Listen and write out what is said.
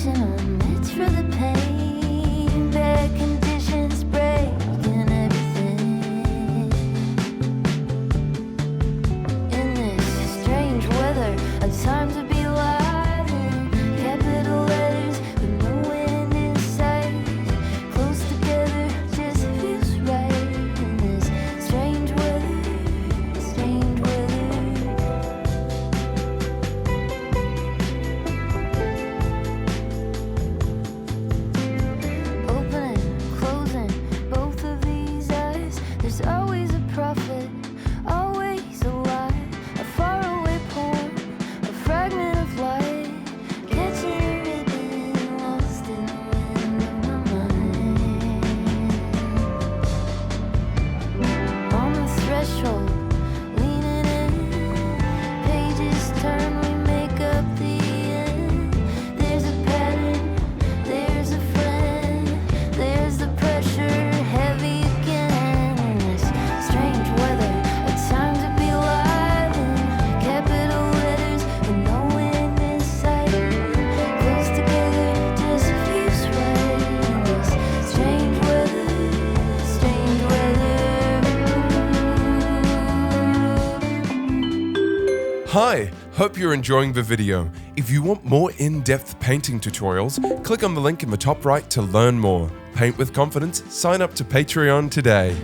Promotional, it's for the pain. Bad conditions breaking everything. In this strange weather, a time to be alive. In capital letters, with no end in sight. Close together just feels right. In this strange weather, strange weather. Opening, closing both of these eyes. There's always a prophet, always a lie. A faraway poem, a fragment of light. Catching a ribbon, lost in the wind of my mind. On the threshold, leaning in. Pages turn, we make up the end. There's a pattern, there's a friend. There's the pressure, heavy again. In this strange weather, a time to be alive. In capital letters, with no end in sight. Close together, just feels right. In this strange weather, strange weather. Hi, hope you're enjoying the video. If you want more in-depth painting tutorials, click on the link in the top right to learn more. Paint with confidence, sign up to Patreon today.